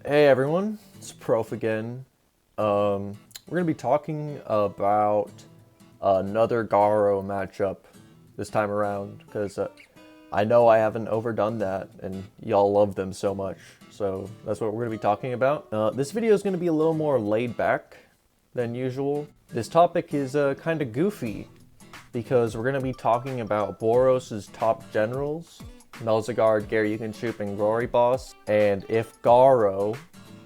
Hey everyone, it's Prof again. We're gonna be talking about another Garou matchup this time around because I know I haven't overdone that and y'all love them so much. So that's what we're gonna be talking about. This video is gonna be a little more laid back than usual. This topic is kind of goofy because we're gonna be talking about Boros' top generals, Melzer, Garou and Glory Boss, and if Garou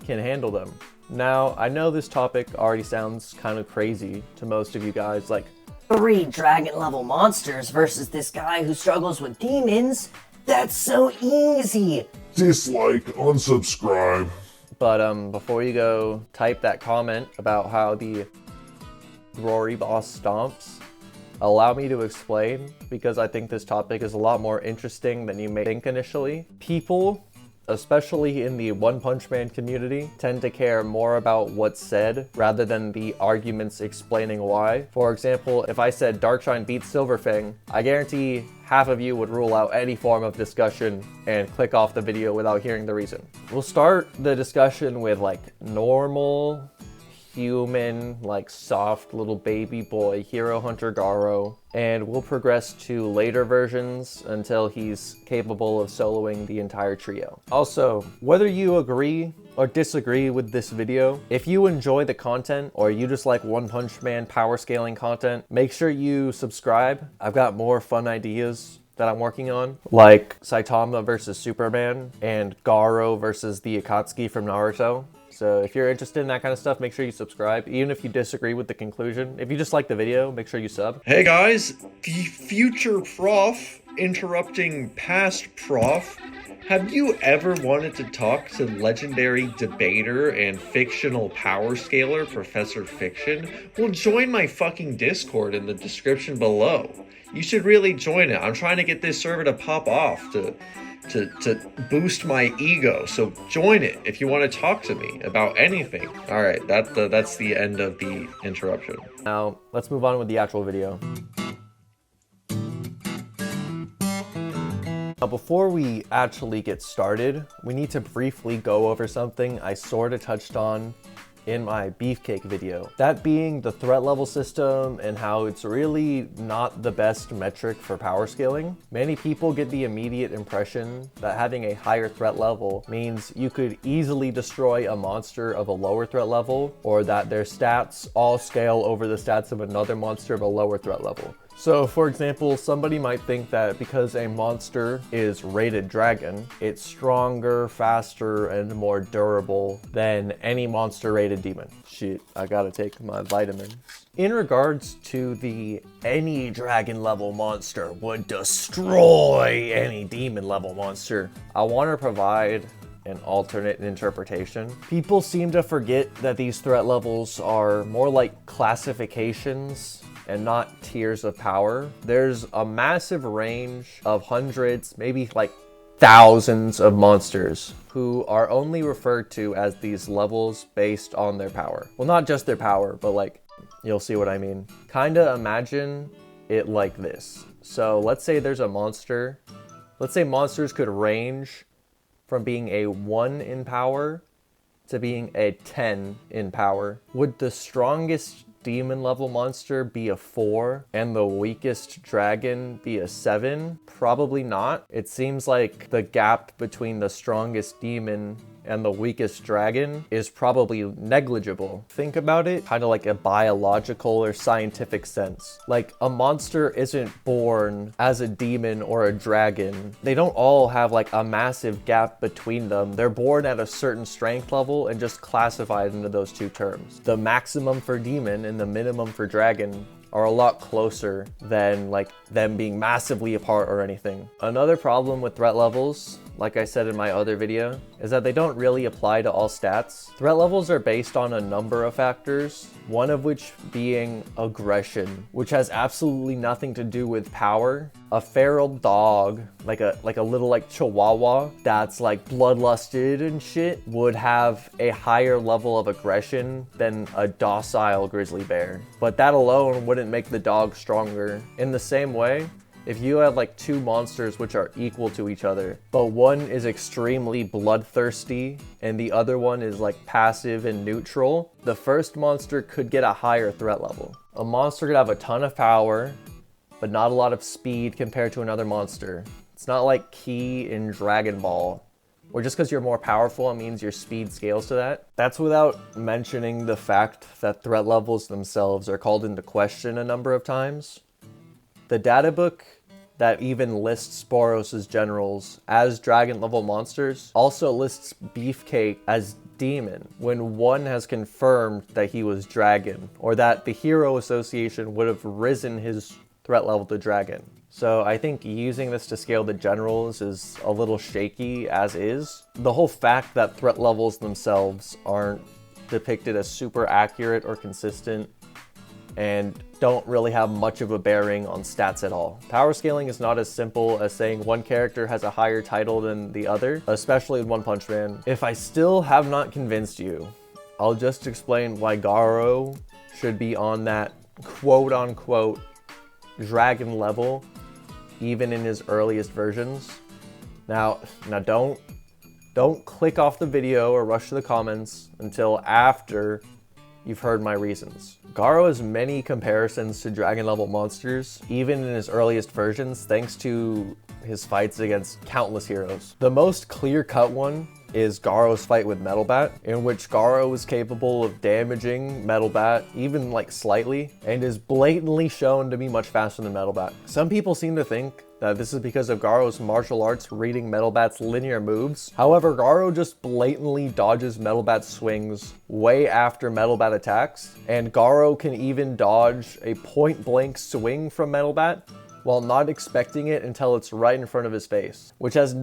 can handle them. Now, I know this topic already sounds kind of crazy to most of you guys, like 3 dragon level monsters versus this guy who struggles with demons? That's so easy! Dislike, unsubscribe. but before you go type that comment about how the Glory Boss stomps, allow me to explain, because I think this topic is a lot more interesting than you may think initially. People, especially in the One Punch Man community, tend to care more about what's said rather than the arguments explaining why. For example, if I said Darkshine beats Silverfang, I guarantee half of you would rule out any form of discussion and click off the video without hearing the reason. We'll start the discussion with like normal human, like soft little baby boy Hero Hunter Garou, and we'll progress to later versions until he's capable of soloing the entire trio. Also, whether you agree or disagree with this video, if you enjoy the content or you just like One Punch Man power scaling content, make sure you subscribe. I've got more fun ideas that I'm working on, like Saitama versus Superman and Garou versus the Akatsuki from Naruto. So if you're interested in that kind of stuff, make sure you subscribe, even if you disagree with the conclusion. If you just like the video, make sure you sub. Hey guys, the future prof interrupting past prof. Have you ever wanted to talk to legendary debater and fictional power scaler Professor Fiction? Well, join my fucking Discord in the description below. You should really join it. I'm trying to get this server to pop off to boost my ego, so join it if you want to talk to me about anything. All right, that's the end of the interruption. Now, let's move on with the actual video. Now, before we actually get started, we need to briefly go over something I sort of touched on in my Beefcake video. That being the threat level system and how it's really not the best metric for power scaling. Many people get the immediate impression that having a higher threat level means you could easily destroy a monster of a lower threat level, or that their stats all scale over the stats of another monster of a lower threat level. So, for example, somebody might think that because a monster is rated dragon, it's stronger, faster, and more durable than any monster rated demon. Shit, I gotta take my vitamins. In regards to the any dragon level monster would destroy any demon level monster, I want to provide an alternate interpretation. People seem to forget that these threat levels are more like classifications and not tiers of power. There's a massive range of hundreds, maybe like thousands of monsters who are only referred to as these levels based on their power. Well, not just their power, but like, you'll see what I mean. Kinda imagine it like this. So let's say there's a monster. Let's say monsters could range from being a 1 in power to being a 10 in power. Would the strongest demon level monster be a 4 and the weakest dragon be a 7? Probably not. It seems like the gap between the strongest demon and the weakest dragon is probably negligible. Think about it kind of like a biological or scientific sense. Like, a monster isn't born as a demon or a dragon. They don't all have like a massive gap between them. They're born at a certain strength level and just classified into those two terms. The maximum for demon and the minimum for dragon are a lot closer than like them being massively apart or anything. Another problem with threat levels, like I said in my other video, is that they don't really apply to all stats. Threat levels are based on a number of factors, one of which being aggression, which has absolutely nothing to do with power. A feral dog, like a little like chihuahua that's like bloodlusted and shit, would have a higher level of aggression than a docile grizzly bear. But that alone wouldn't make the dog stronger. In the same way, If you have like two monsters which are equal to each other, but one is extremely bloodthirsty and the other one is like passive and neutral, the first monster could get a higher threat level. A monster could have a ton of power, but not a lot of speed compared to another monster. It's not like Ki in Dragon Ball, or just because you're more powerful, it means your speed scales to that. That's without mentioning the fact that threat levels themselves are called into question a number of times. The databook that even lists Boros' generals as dragon level monsters also lists Beefcake as demon when one has confirmed that he was dragon, or that the Hero Association would have risen his threat level to dragon. So I think using this to scale the generals is a little shaky as is. The whole fact that threat levels themselves aren't depicted as super accurate or consistent and don't really have much of a bearing on stats at all. Power scaling is not as simple as saying one character has a higher title than the other, especially in One Punch Man. If I still have not convinced you, I'll just explain why Garou should be on that quote-unquote dragon level even in his earliest versions. Now don't click off the video or rush to the comments until after you've heard my reasons. Garou has many comparisons to dragon level monsters, even in his earliest versions, thanks to his fights against countless heroes. The most clear-cut one is Garou's fight with Metal Bat, in which Garou is capable of damaging Metal Bat, even like slightly, and is blatantly shown to be much faster than Metal Bat. Some people seem to think that this is because of Garou's martial arts reading Metal Bat's linear moves. However, Garou just blatantly dodges Metal Bat's swings way after Metal Bat attacks, and Garou can even dodge a point-blank swing from Metal Bat while not expecting it until it's right in front of his face, which has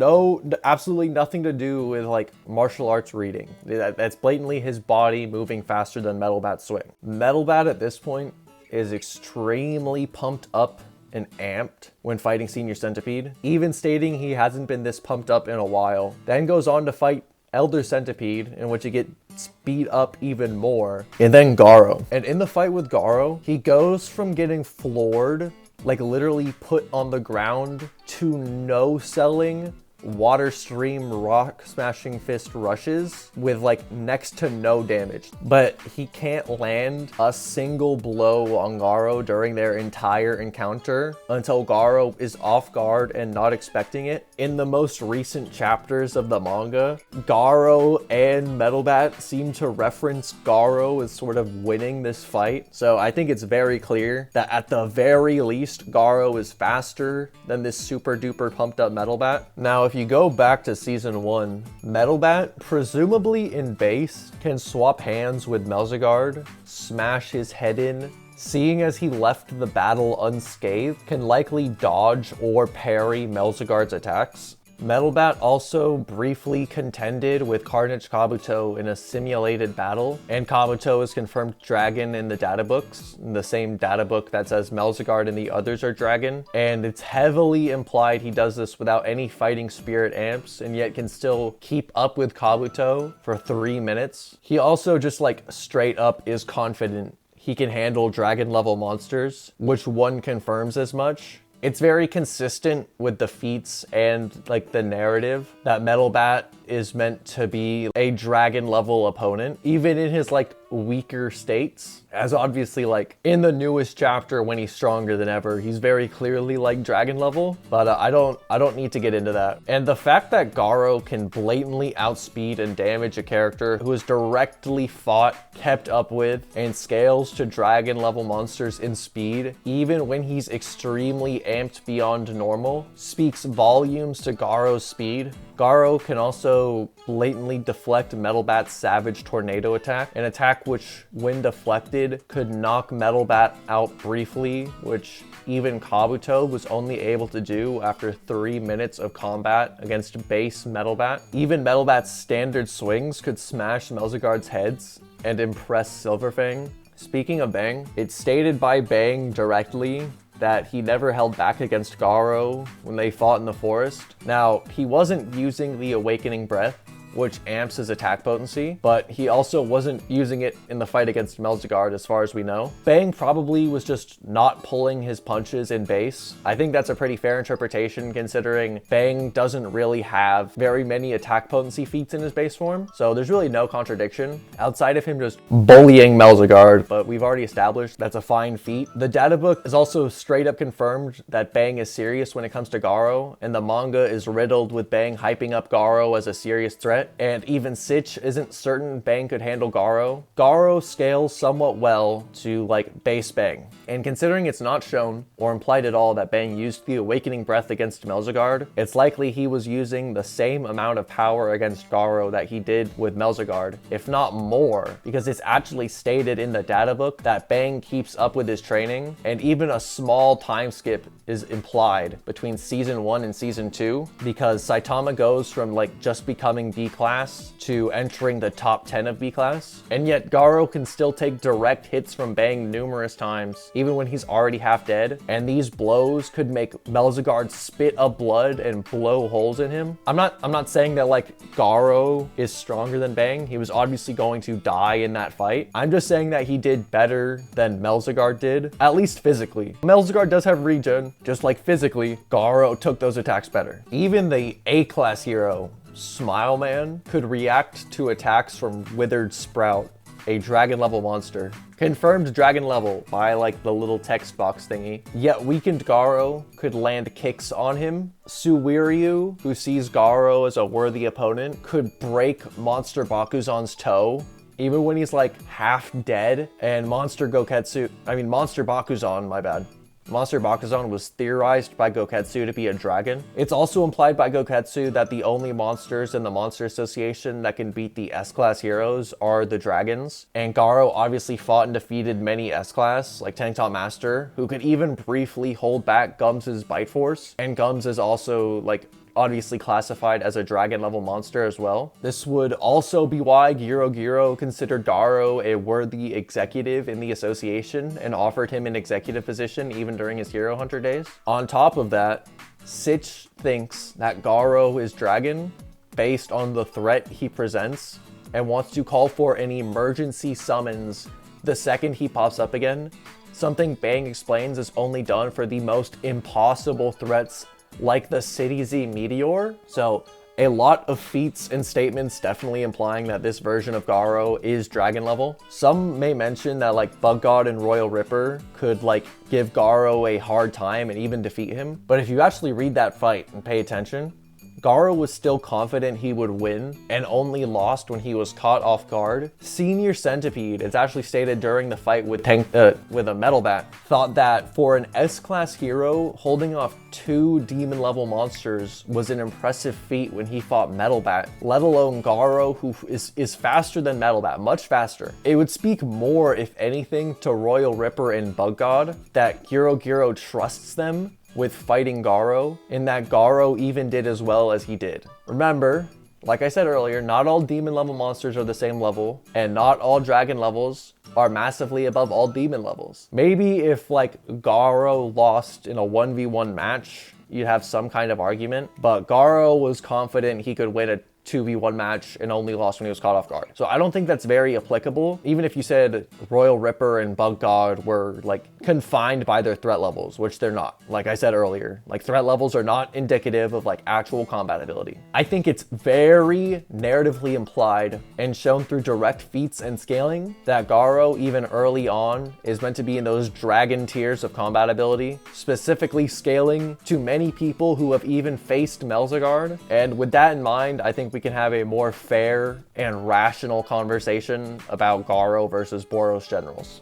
absolutely nothing to do with like martial arts reading. That's blatantly his body moving faster than Metal Bat's swing. Metal Bat at this point is extremely pumped up and amped when fighting Senior Centipede, even stating he hasn't been this pumped up in a while. Then goes on to fight Elder Centipede, in which he gets speed up even more, and then Garou. And in the fight with Garou, he goes from getting floored, like literally put on the ground, to no-selling water stream rock smashing fist rushes with like next to no damage. But he can't land a single blow on Garou during their entire encounter until Garou is off guard and not expecting it. In the most recent chapters of the manga, Garou and Metal Bat seem to reference Garou as sort of winning this fight. So I think it's very clear that at the very least, Garou is faster than this super duper pumped up Metal Bat. Now, if you go back to season 1, Metal Bat, presumably in base, can swap hands with Melzer, smash his head in, seeing as he left the battle unscathed, can likely dodge or parry Melzar's attacks. Metal Bat also briefly contended with Carnage Kabuto in a simulated battle, and Kabuto is confirmed dragon in the data books, in the same data book that says Melzer and the others are dragon, and it's heavily implied he does this without any fighting spirit amps, and yet can still keep up with Kabuto for 3 minutes. He also just like straight up is confident he can handle dragon level monsters, which one confirms as much. It's very consistent with the feats and like the narrative that Metal Bat is meant to be a dragon level opponent, even in his like weaker states. As obviously like in the newest chapter when he's stronger than ever, he's very clearly like dragon level, but I don't need to get into that. And the fact that Garou can blatantly outspeed and damage a character who is directly fought, kept up with, and scales to dragon level monsters in speed, even when he's extremely amped beyond normal, speaks volumes to Garou's speed. Garou can also blatantly deflect Metal Bat's Savage Tornado attack, an attack which, when deflected, could knock Metal Bat out briefly, which even Kabuto was only able to do after 3 minutes of combat against base Metal Bat. Even Metal Bat's standard swings could smash Melzar's heads and impress Silverfang. Speaking of Bang, it's stated by Bang directly that he never held back against Garou when they fought in the forest. Now, he wasn't using the Awakening Breath, which amps his attack potency, but he also wasn't using it in the fight against Melzer as far as we know. Bang probably was just not pulling his punches in base. I think that's a pretty fair interpretation considering Bang doesn't really have very many attack potency feats in his base form, so there's really no contradiction outside of him just bullying Melzer, but we've already established that's a fine feat. The data book is also straight up confirmed that Bang is serious when it comes to Garou, and the manga is riddled with Bang hyping up Garou as a serious threat, and even Sitch isn't certain Bang could handle Garou. Garou scales somewhat well to like base Bang, and considering it's not shown or implied at all that Bang used the Awakening Breath against Melzer, it's likely he was using the same amount of power against Garou that he did with Melzer, if not more, because it's actually stated in the data book that Bang keeps up with his training, and even a small time skip is implied between season 1 and season 2, because Saitama goes from like just becoming B class to entering the top 10 of B class, and yet Garou can still take direct hits from Bang numerous times, even when he's already half dead, and these blows could make Melzer spit up blood and blow holes in him. I'm not saying that like Garou is stronger than Bang. He was obviously going to die in that fight. I'm just saying that he did better than Melzer did, at least physically. Melzer does have regen, just like physically, Garou took those attacks better. Even the A-class hero, Smile Man, could react to attacks from Withered Sprout, a dragon level monster. Confirmed dragon level by like the little text box thingy. Yet weakened Garou could land kicks on him. Suwiryu, who sees Garou as a worthy opponent, could break Monster Bakuzan's toe even when he's like half dead. And Monster Bakuzan, my bad. Monster Bakuzan was theorized by Goketsu to be a dragon. It's also implied by Goketsu that the only monsters in the Monster Association that can beat the S-Class heroes are the dragons. And Garou obviously fought and defeated many S-Class, like Tank Top Master, who could even briefly hold back Gums' Bite Force. And Gums is also like obviously classified as a dragon level monster as well. This would also be why Giro considered Garou a worthy executive in the association and offered him an executive position even during his Hero Hunter days. On top of that, Sitch thinks that Garou is dragon based on the threat he presents and wants to call for an emergency summons the second he pops up again, something Bang explains is only done for the most impossible threats like the City Z Meteor. So a lot of feats and statements definitely implying that this version of Garou is dragon level. Some may mention that like Bug God and Royal Ripper could like give Garou a hard time and even defeat him. But if you actually read that fight and pay attention, Garou was still confident he would win and only lost when he was caught off guard. Senior Centipede, it's actually stated during the fight with a Metal Bat, thought that for an S-Class hero, holding off 2 demon level monsters was an impressive feat when he fought Metal Bat, let alone Garou, who is faster than Metal Bat, much faster. It would speak more, if anything, to Royal Ripper and Bug God that Giro trusts them with fighting Garou, in that Garou even did as well as he did. Remember, like I said earlier, not all demon level monsters are the same level, and not all dragon levels are massively above all demon levels. Maybe if like Garou lost in a 1v1 match, you'd have some kind of argument, but Garou was confident he could win a 2v1 match and only lost when he was caught off guard. So I don't think that's very applicable, even if you said Royal Ripper and Bug God were like confined by their threat levels, which they're not. Like I said earlier, like threat levels are not indicative of like actual combat ability. I think it's very narratively implied and shown through direct feats and scaling that Garou, even early on, is meant to be in those dragon tiers of combat ability, specifically scaling to many people who have even faced Melzer. And with that in mind, I think we can have a more fair and rational conversation about Garou versus Boros generals.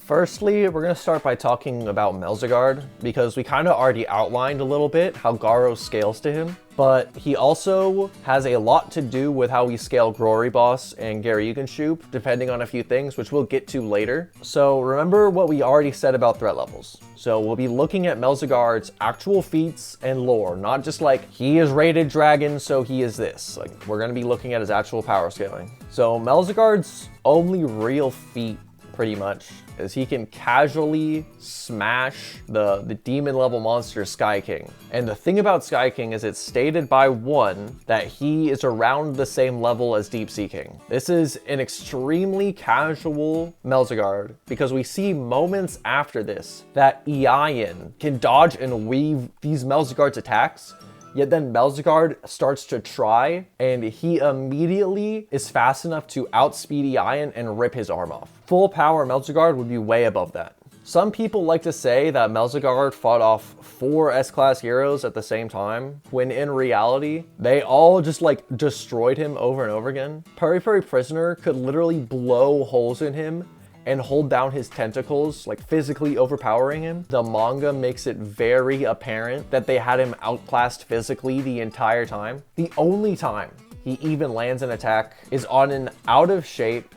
Firstly, we're going to start by talking about Melzer, because we kind of already outlined a little bit how Garou scales to him, but he also has a lot to do with how we scale Glory Boss and Garou, depending on a few things, which we'll get to later. So remember what we already said about threat levels. So we'll be looking at Melzer's actual feats and lore, not just like he is rated dragon, so he is this. Like we're going to be looking at his actual power scaling. So Melzer's only real feat pretty much, is he can casually smash the demon level monster Sky King. And the thing about Sky King is it's stated by one that he is around the same level as Deep Sea King. This is an extremely casual Melzer because we see moments after this that Ian can dodge and weave these Melzer's attacks. Yet then Melzer starts to try, and he immediately is fast enough to outspeed Ian and rip his arm off. Full power Melzer would be way above that. Some people like to say that Melzer fought off 4 S-class heroes at the same time, when in reality, they all just like destroyed him over and over again. Peri Prisoner could literally blow holes in him and hold down his tentacles, like physically overpowering him. The manga makes it very apparent that they had him outclassed physically the entire time. The only time he even lands an attack is on an out of shape,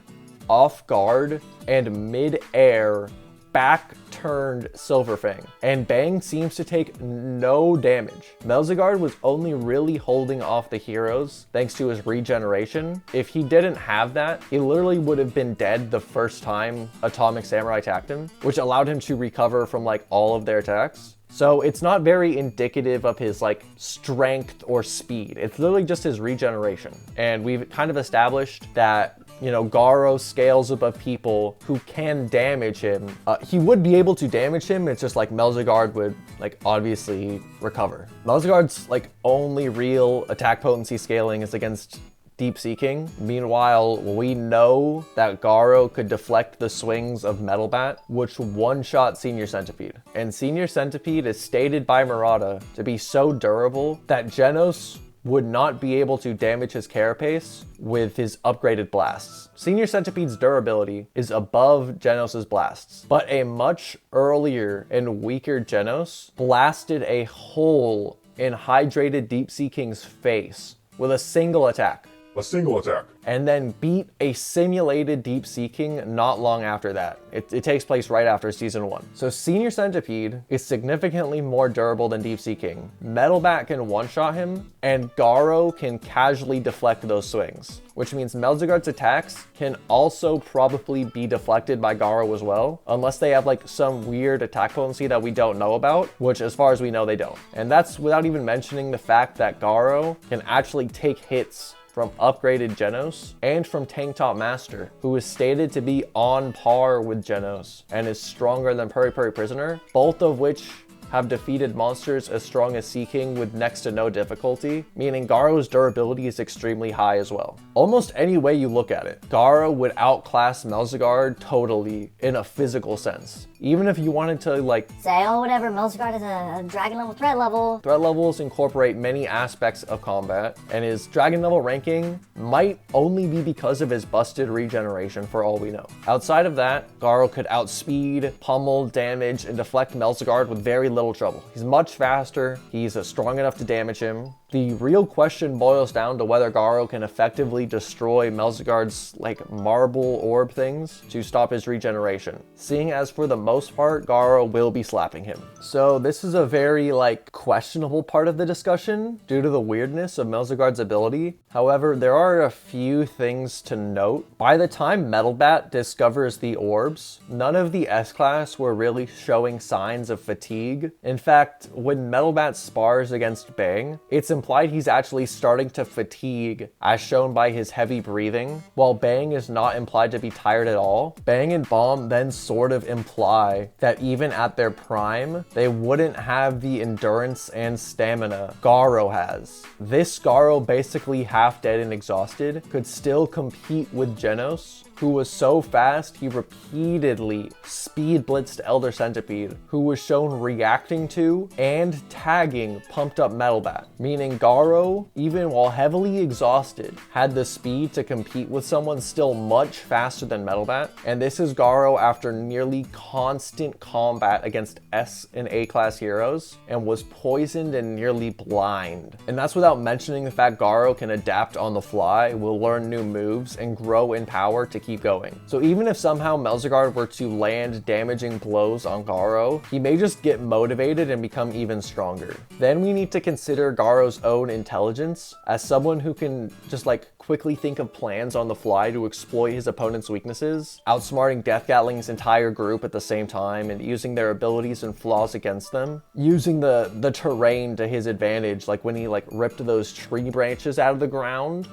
off guard, and mid-air back-turned Silver Fang, and Bang seems to take no damage. Melzer was only really holding off the heroes thanks to his regeneration. If he didn't have that, he literally would have been dead the first time Atomic Samurai attacked him, which allowed him to recover from like all of their attacks. So it's not very indicative of his like strength or speed. It's literally just his regeneration. And we've kind of established that, you know, Garou scales above people who can damage him. He would be able to damage him. It's just like Melzer would like obviously recover. Melzer's like only real attack potency scaling is against Deep Sea King. Meanwhile, we know that Garou could deflect the swings of Metal Bat, which one-shot Senior Centipede. And Senior Centipede is stated by Murata to be so durable that Genos would not be able to damage his carapace with his upgraded blasts. Senior Centipede's durability is above Genos' blasts, but a much earlier and weaker Genos blasted a hole in hydrated Deep Sea King's face with a single attack. And then beat a simulated Deep Sea King not long after that. It takes place right after season 1. So Senior Centipede is significantly more durable than Deep Sea King. Metal Bat can one-shot him, and Garou can casually deflect those swings, which means Melzer's attacks can also probably be deflected by Garou as well, unless they have like some weird attack potency that we don't know about, which as far as we know they don't. And that's without even mentioning the fact that Garou can actually take hits from upgraded Genos and from Tank Top Master, who is stated to be on par with Genos and is stronger than Peri Prisoner, both of which have defeated monsters as strong as Sea King with next to no difficulty, meaning Garou's durability is extremely high as well. Almost any way you look at it, Garou would outclass Melzer totally in a physical sense. Even if you wanted to like say, oh whatever, Melzer is a dragon level threat level. Threat levels incorporate many aspects of combat, and his dragon level ranking might only be because of his busted regeneration for all we know. Outside of that, Garou could outspeed, pummel, damage, and deflect Melzer with very little trouble. He's much faster, he's strong enough to damage him. The real question boils down to whether Garou can effectively destroy Melzer's like marble orb things to stop his regeneration, seeing as for the most part, Garou will be slapping him. So this is a very like questionable part of the discussion due to the weirdness of Melzer's ability. However, there are a few things to note. By the time Metal Bat discovers the orbs, none of the S-Class were really showing signs of fatigue. In fact, when Metal Bat spars against Bang, it's implied he's actually starting to fatigue, as shown by his heavy breathing, while Bang is not implied to be tired at all. Bang and Bomb then sort of imply that even at their prime, they wouldn't have the endurance and stamina Garou has. This Garou, basically half dead and exhausted, could still compete with Genos, who was so fast he repeatedly speed blitzed Elder Centipede, who was shown reacting to and tagging pumped up Metal Bat, meaning Garou, even while heavily exhausted, had the speed to compete with someone still much faster than Metal Bat. And this is Garou after nearly constant combat against S and A class heroes and was poisoned and nearly blind. And that's without mentioning the fact Garou can adapt on the fly, will learn new moves, and grow in power to keep keep going. So even if somehow Melzer were to land damaging blows on Garou, he may just get motivated and become even stronger. Then we need to consider Garou's own intelligence as someone who can just like quickly think of plans on the fly to exploit his opponent's weaknesses, outsmarting Death Gatling's entire group at the same time and using their abilities and flaws against them, using the terrain to his advantage, like when he like ripped those tree branches out of the ground,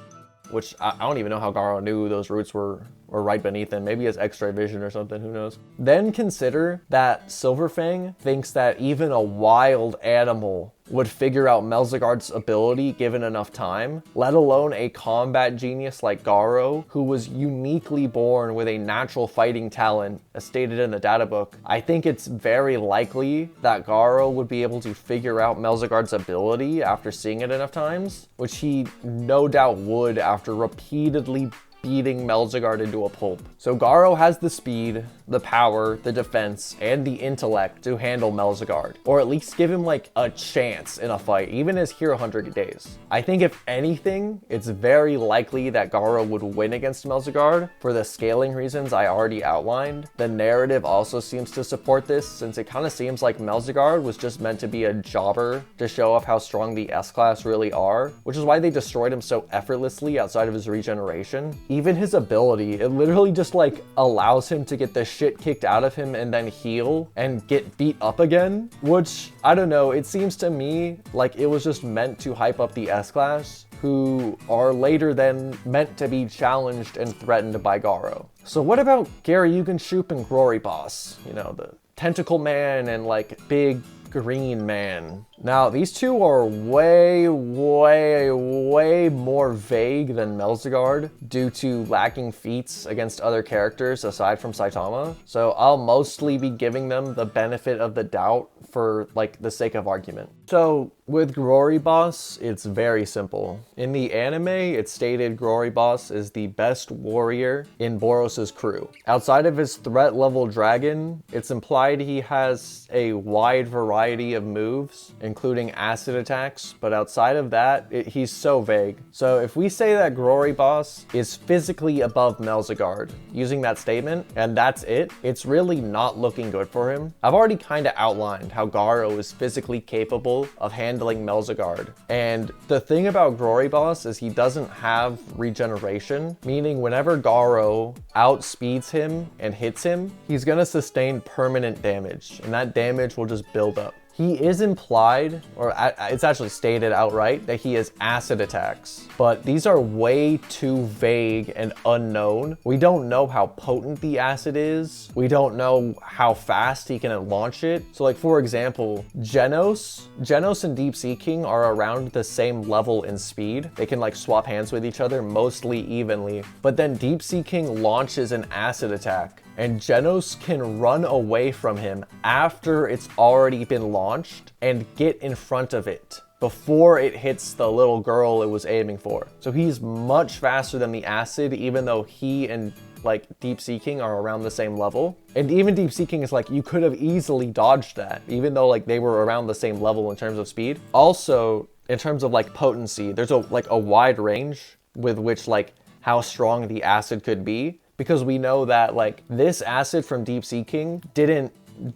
which I don't even know how Garou knew those roots were right beneath him. Maybe he has X-ray vision or something, who knows. Then consider that Silverfang thinks that even a wild animal would figure out Melzar's ability given enough time, let alone a combat genius like Garou, who was uniquely born with a natural fighting talent, as stated in the data book. I think it's very likely that Garou would be able to figure out Melzar's ability after seeing it enough times, which he no doubt would after repeatedly beating Melzer into a pulp. So Garou has the speed, the power, the defense, and the intellect to handle Melzer, or at least give him like a chance in a fight, even as Hero Hunter days. I think if anything, it's very likely that Garou would win against Melzer for the scaling reasons I already outlined. The narrative also seems to support this, since it kind of seems like Melzer was just meant to be a jobber to show off how strong the S-Class really are, which is why they destroyed him so effortlessly outside of his regeneration. Even his ability, it literally just like allows him to get the shit kicked out of him and then heal and get beat up again, which I don't know, it seems to me like it was just meant to hype up the S-Class, who are later then meant to be challenged and threatened by Garou. So what about Garou and Glory Boss? You know, the tentacle man and like big green man. Now, these two are way more vague than Melzer due to lacking feats against other characters aside from Saitama. So I'll mostly be giving them the benefit of the doubt for like the sake of argument. So with Glory Boss, it's very simple. In the anime, it's stated Glory Boss is the best warrior in Boros' crew. Outside of his threat level dragon, it's implied he has a wide variety of moves, including acid attacks, but outside of that, he's so vague. So if we say that Glory Boss is physically above Melzer, using that statement, and that's it, it's really not looking good for him. I've already kind of outlined how Garou is physically capable of handling Melzer, and the thing about Glory Boss is he doesn't have regeneration, meaning whenever Garou outspeeds him and hits him, he's gonna sustain permanent damage, and that damage will just build up. He is implied, or it's actually stated outright, that he has acid attacks, but these are way too vague and unknown. We don't know how potent the acid is. We don't know how fast he can launch it. So like, for example, Genos and Deep Sea King are around the same level in speed. They can like swap hands with each other mostly evenly, but then Deep Sea King launches an acid attack, and Genos can run away from him after it's already been launched and get in front of it before it hits the little girl it was aiming for. So he's much faster than the acid, even though he and like Deep Sea King are around the same level. And even Deep Sea King is like, you could have easily dodged that, even though like they were around the same level in terms of speed. Also, in terms of like potency, there's a wide range with which like how strong the acid could be, because we know that like this acid from Deep Sea King didn't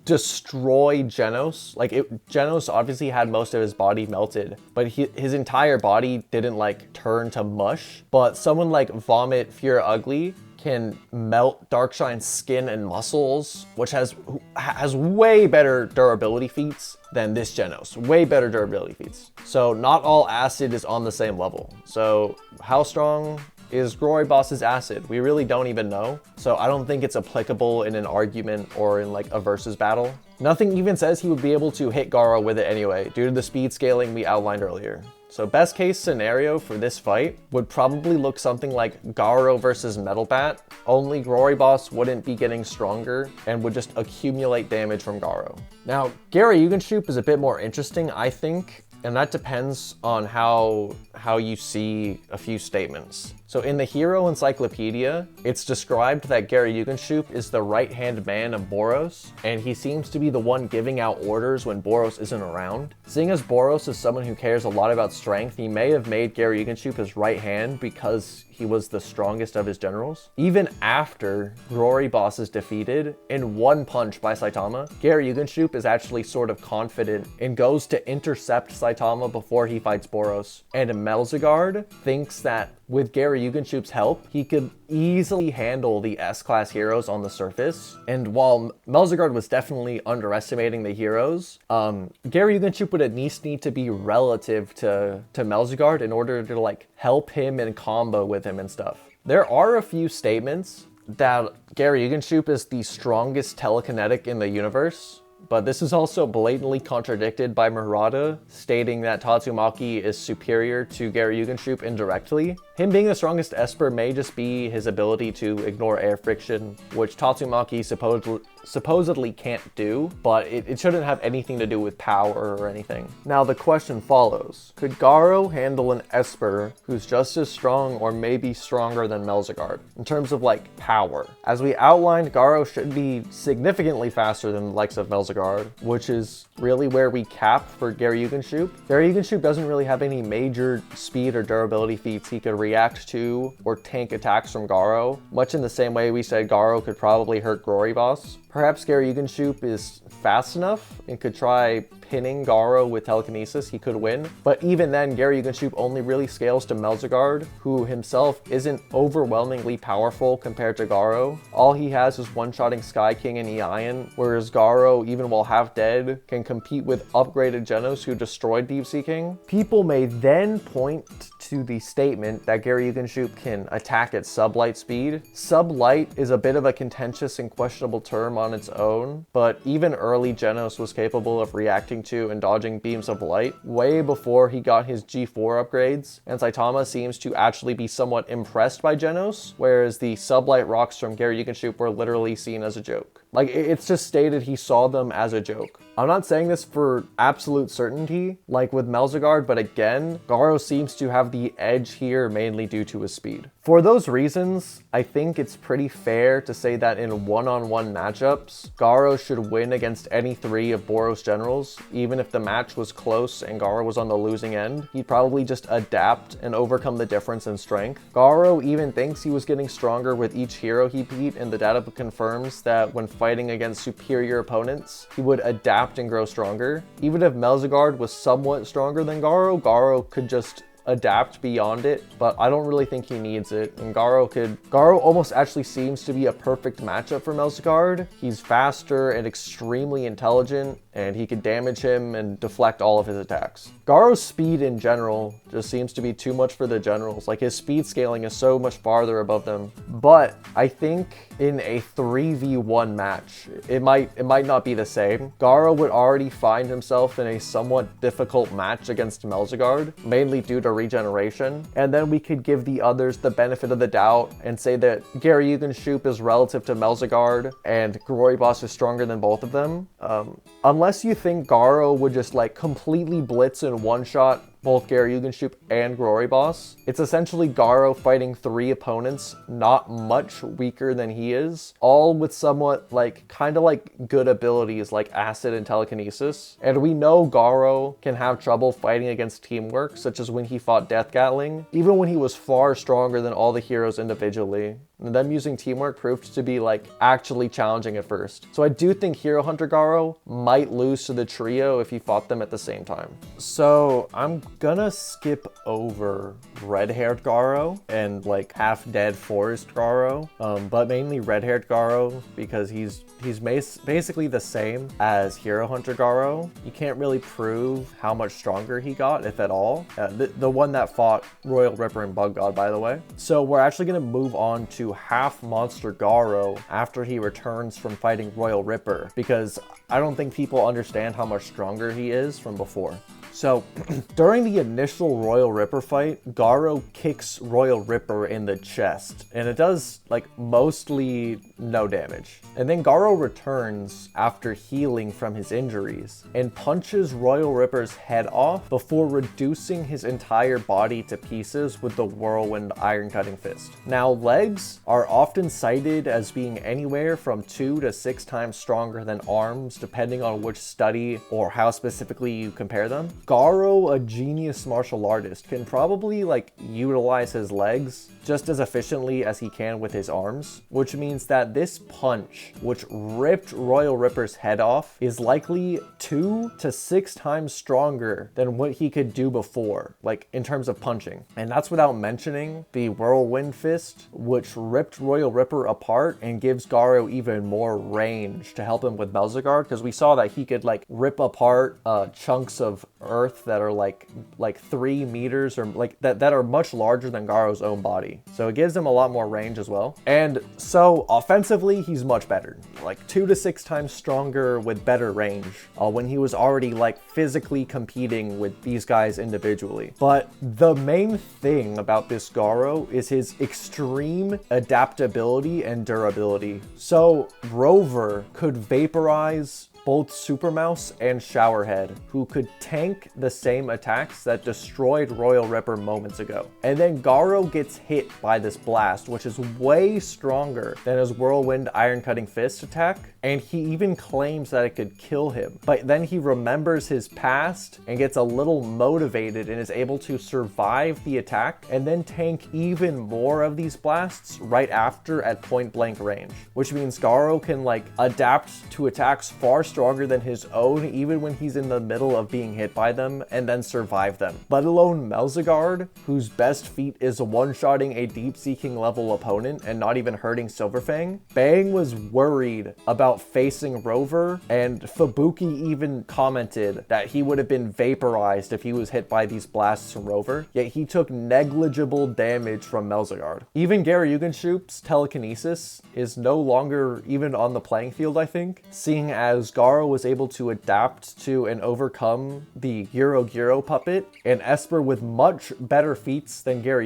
destroy Genos. Like Genos obviously had most of his body melted, but his entire body didn't like turn to mush. But someone like Vomit Fear Ugly can melt Darkshine's skin and muscles, which has way better durability feats than this Genos. Way better durability feats. So not all acid is on the same level. So how strong is Glory Boss's acid? We really don't even know. So I don't think it's applicable in an argument or in like a versus battle. Nothing even says he would be able to hit Garou with it anyway, due to the speed scaling we outlined earlier. So best case scenario for this fight would probably look something like Garou versus Metal Bat, only Glory Boss wouldn't be getting stronger and would just accumulate damage from Garou. Now, Garou is a bit more interesting, I think, and that depends on how you see a few statements. So in the Hero Encyclopedia, it's described that Garou is the right-hand man of Boros, and he seems to be the one giving out orders when Boros isn't around. Seeing as Boros is someone who cares a lot about strength, he may have made Garou his right hand because he was the strongest of his generals. Even after Glory Boss is defeated in one punch by Saitama, Garou is actually sort of confident and goes to intercept Saitama before he fights Boros. And Melzer thinks that with Garou help, he could easily handle the S-class heroes on the surface. And while Melzer was definitely underestimating the heroes, Garou would at least need to be relative to Melzer in order to like help him and combo with him and stuff. There are a few statements that Garou is the strongest telekinetic in the universe, but this is also blatantly contradicted by Murata, stating that Tatsumaki is superior to Garou indirectly. Him being the strongest Esper may just be his ability to ignore air friction, which Tatsumaki supposedly can't do, but it shouldn't have anything to do with power or anything. Now the question follows, could Garou handle an Esper who's just as strong or maybe stronger than Melzer in terms of like power? As we outlined, Garou should be significantly faster than the likes of Melzer, which is really where we cap for Garou doesn't really have any major speed or durability feats he could react to or tank attacks from Garou, much in the same way we said Garou could probably hurt Glory Boss. Perhaps Garou is fast enough and could try pinning Garou with telekinesis, he could win. But even then, Garou only really scales to Melzer, who himself isn't overwhelmingly powerful compared to Garou. All he has is one-shotting Sky King and Ion, whereas Garou, even while half dead, can compete with upgraded Genos who destroyed Deep Sea King. People may then point to the statement that Garou can attack at sublight speed. Sublight is a bit of a contentious and questionable term on its own, but even early Genos was capable of reacting to and dodging beams of light way before he got his G4 upgrades, and Saitama seems to actually be somewhat impressed by Genos, whereas the sublight rocks from Garou were literally seen as a joke. Like, it's just stated he saw them as a joke. I'm not saying this for absolute certainty, like with Melzer, but again, Garou seems to have the edge here mainly due to his speed. For those reasons, I think it's pretty fair to say that in one-on-one matchups, Garou should win against any three of Boros' generals. Even if the match was close and Garou was on the losing end, he'd probably just adapt and overcome the difference in strength. Garou even thinks he was getting stronger with each hero he beat, and the data confirms that when fighting against superior opponents, he would adapt and grow stronger. Even if Melzer was somewhat stronger than Garou could just adapt beyond it, but I don't really think he needs it. And Garou almost actually seems to be a perfect matchup for Melzer. He's faster and extremely intelligent, and he could damage him and deflect all of his attacks. Garou's speed in general just seems to be too much for the generals. Like, his speed scaling is so much farther above them. But I think in a 3v1 match, it might not be the same. Garou would already find himself in a somewhat difficult match against Melzer, mainly due to regeneration. And then we could give the others the benefit of the doubt and say that Garou is relative to Melzer and Glory Boss is stronger than both of them. Unless you think Garou would just like completely blitz in one shot both Garou and Glory Boss. It's essentially Garou fighting three opponents not much weaker than he is, all with somewhat kind of good abilities like Acid and Telekinesis. And we know Garou can have trouble fighting against teamwork, such as when he fought Death Gatling, even when he was far stronger than all the heroes individually. And them using teamwork proved to be actually challenging at first. So I do think Hero Hunter Garou might lose to the trio if he fought them at the same time. So I'm gonna skip over Redhaired Garou and half-dead Forest Garou, but mainly Redhaired Garou because he's basically the same as Hero Hunter Garou. You can't really prove how much stronger he got, if at all. The one that fought Royal Ripper and Bug God, by the way. So we're actually gonna move on to half monster Garou after he returns from fighting Royal Ripper, because I don't think people understand how much stronger he is from before. So during the initial Royal Ripper fight, Garou kicks Royal Ripper in the chest, and it does like mostly no damage. And then Garou returns after healing from his injuries and punches Royal Ripper's head off before reducing his entire body to pieces with the Whirlwind Iron Cutting Fist. Now, legs are often cited as being anywhere from 2 to 6 times stronger than arms, depending on which study or how specifically you compare them. Garou, a genius martial artist, can probably like utilize his legs just as efficiently as he can with his arms, which means that this punch, which ripped Royal Ripper's head off, is likely 2 to 6 times stronger than what he could do before, like in terms of punching. And that's without mentioning the Whirlwind Fist, which ripped Royal Ripper apart and gives Garou even more range to help him with Melzer, because we saw that he could like rip apart chunks of earth that are like 3 meters or like that are much larger than Garou's own body. So it gives him a lot more range as well. And so offensively, he's much better, like 2 to 6 times stronger with better range when he was already like physically competing with these guys individually. But the main thing about this Garou is his extreme adaptability and durability. So Rover could vaporize both Super Mouse and Showerhead, who could tank the same attacks that destroyed Royal Ripper moments ago. And then Garou gets hit by this blast, which is way stronger than his Whirlwind Iron Cutting Fist attack, and he even claims that it could kill him. But then he remembers his past and gets a little motivated and is able to survive the attack and then tank even more of these blasts right after at point blank range, which means Garou can like adapt to attacks far stronger than his own even when he's in the middle of being hit by them and then survive them. Let alone Melzer, whose best feat is one-shotting a deep-seeking level opponent and not even hurting Silverfang. Bang was worried about facing Rover, and Fubuki even commented that he would have been vaporized if he was hit by these blasts from Rover, yet he took negligible damage from Melzer. Even Garou telekinesis is no longer even on the playing field, I think, seeing as Garou was able to adapt to and overcome the Garou puppet, and Esper with much better feats than Garou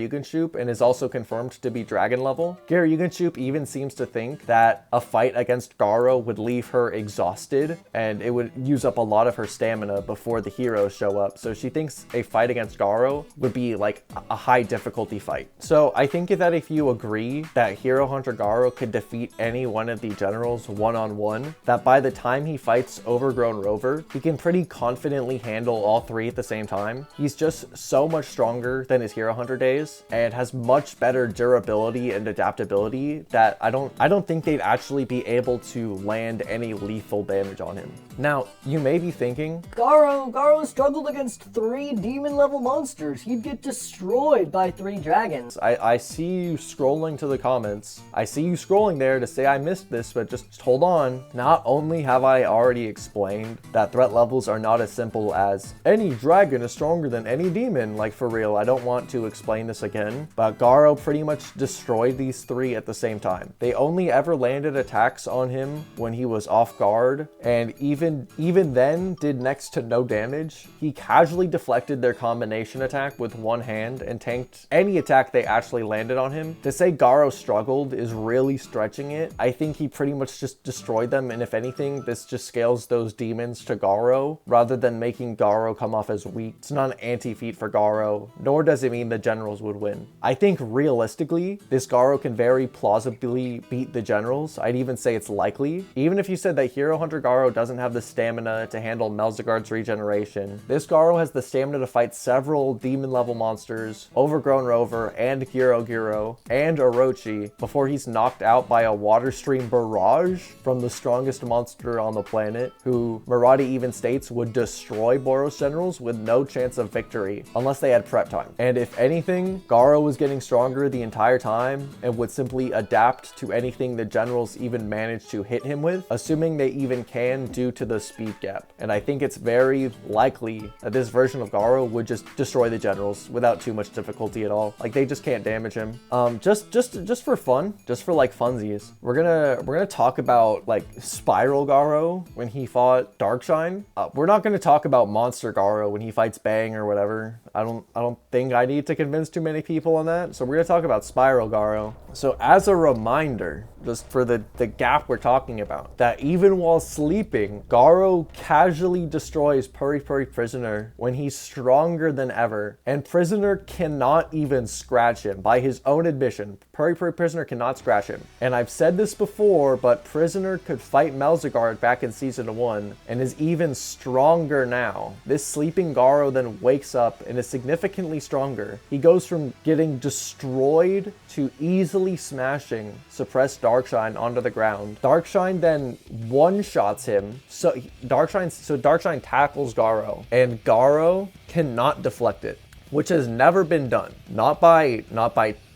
and is also confirmed to be dragon level. Garou even seems to think that a fight against Garou would leave her exhausted and it would use up a lot of her stamina before the heroes show up. So she thinks a fight against Garou would be like a high difficulty fight. So I think that if you agree that Hero Hunter Garou could defeat any one of the generals one-on-one, that by the time he fights Overgrown Rover, he can pretty confidently handle all 3 at the same time. He's just so much stronger than his Hero Hunter days and has much better durability and adaptability that I don't think they'd actually be able to land any lethal damage on him. Now, you may be thinking, Garou struggled against 3 demon level monsters. He'd get destroyed by 3 dragons. I see you scrolling to the comments. I see you scrolling there to say I missed this, but just hold on. Not only have I already explained that threat levels are not as simple as any dragon is stronger than any demon, like for real, I don't want to explain this again, but Garou pretty much destroyed these 3 at the same time. They only ever landed attacks on him when he was off guard, and even then did next to no damage. He casually deflected their combination attack with one hand and tanked any attack they actually landed on him. To say Garou struggled is really stretching it. I think he pretty much just destroyed them, and if anything, this just scales those demons to Garou rather than making Garou come off as weak. It's not an anti-feat for Garou, nor does it mean the generals would win. I think realistically, this Garou can very plausibly beat the generals. I'd even say it's likely. Even if you said that Hero Hunter Garou doesn't have the stamina to handle Melzer's regeneration, this Garou has the stamina to fight several demon level monsters, Overgrown Rover, and Garou, and Orochi before he's knocked out by a water stream barrage from the strongest monster on the planet, who Maraudie even states would destroy Boros generals with no chance of victory unless they had prep time. And if anything, Garou was getting stronger the entire time and would simply adapt to anything the generals even managed to hit him him with, assuming they even can due to the speed gap. And I think it's very likely that this version of Garou would just destroy the generals without too much difficulty at all. Like, they just can't damage him. Just for fun, just for like funsies, we're gonna talk about like Spiral Garou when he fought Darkshine. We're not gonna talk about Monster Garou when he fights Bang or whatever. I don't think I need to convince too many people on that. So we're gonna talk about Spiral Garou. So as a reminder, just for the gap we're talking about, that even while sleeping, Garou casually destroys Puri Puri Prisoner when he's stronger than ever, and Prisoner cannot even scratch him. By his own admission, Puri Puri Prisoner cannot scratch him. And I've said this before, but Prisoner could fight Melzer back in Season 1 and is even stronger now. This sleeping Garou then wakes up and is significantly stronger. He goes from getting destroyed to easily smashing suppressed Darkshine onto the ground. Darkshine then one-shots him. So Darkshine tackles Garou, and Garou cannot deflect it, which has never been done. Not by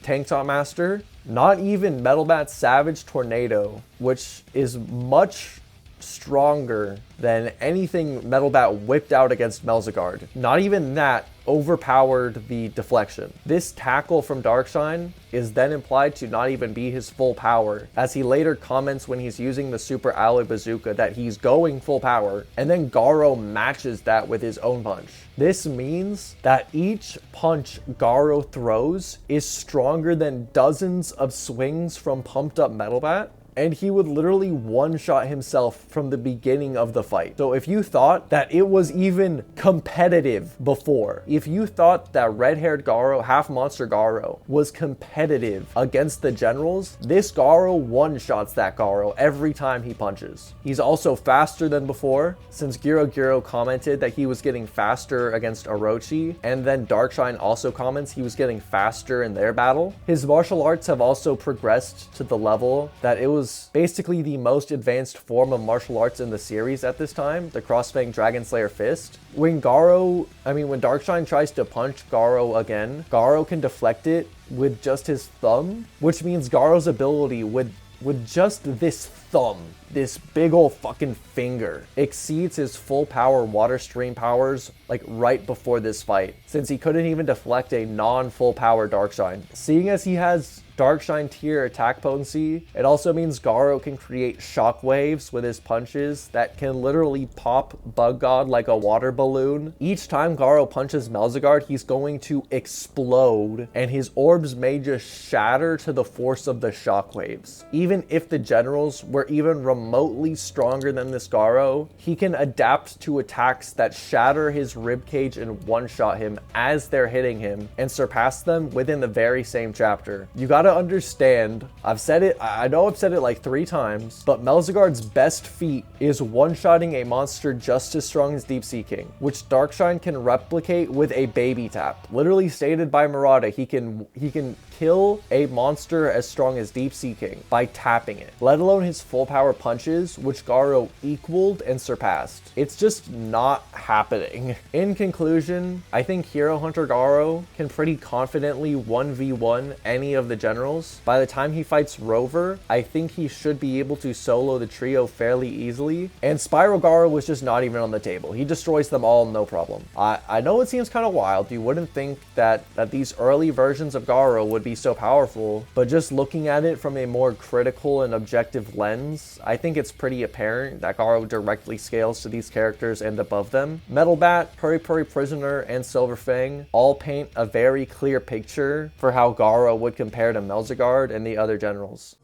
Tank Top Master, not even Metal Bat's Savage Tornado, which is much stronger than anything Metal Bat whipped out against Melzer. Not even that overpowered the deflection. This tackle from Darkshine is then implied to not even be his full power, as he later comments when he's using the Super Alloy Bazooka that he's going full power, and then Garou matches that with his own punch. This means that each punch Garou throws is stronger than dozens of swings from pumped up Metal Bat, and he would literally one-shot himself from the beginning of the fight. So if you thought that it was even competitive before, if you thought that Redhaired Garou, half monster Garou, was competitive against the generals, this Garou one-shots that Garou every time he punches. He's also faster than before, since Garou commented that he was getting faster against Orochi, and then Darkshine also comments he was getting faster in their battle. His martial arts have also progressed to the level that it was basically the most advanced form of martial arts in the series at this time, the Crossfang Dragon Slayer Fist. When Darkshine tries to punch Garou again, Garou can deflect it with just his thumb, which means Garou's ability with just this thumb, this big old fucking finger, exceeds his full power water stream powers like right before this fight, since he couldn't even deflect a non-full power Darkshine. Seeing as he has Darkshine tier attack potency, it also means Garou can create shockwaves with his punches that can literally pop Bug God like a water balloon. Each time Garou punches Melzer, he's going to explode, and his orbs may just shatter to the force of the shockwaves. Even if the generals were even remotely stronger than this Garou, he can adapt to attacks that shatter his ribcage and one-shot him as they're hitting him, and surpass them within the very same chapter. You gotta understand, I know I've said it like 3 times, but Melzer's best feat is one-shotting a monster just as strong as Deep Sea King, which Darkshine can replicate with a baby tap. Literally stated by Murata, he can kill a monster as strong as Deep Sea King by tapping it, let alone his full power punches, which Garou equaled and surpassed. It's just not happening. In conclusion, I think Hero Hunter Garou can pretty confidently 1v1 any of the generals. By the time he fights Rover, I think he should be able to solo the trio fairly easily, and Spiral Garou was just not even on the table. He destroys them all, no problem. I know it seems kind of wild. You wouldn't think that these early versions of Garou would be so powerful, but just looking at it from a more critical and objective lens, I think it's pretty apparent that Garou directly scales to these characters and above them. Metal Bat, Puri Puri Prisoner, and Silver Fang all paint a very clear picture for how Garou would compare to Melzer and the other generals.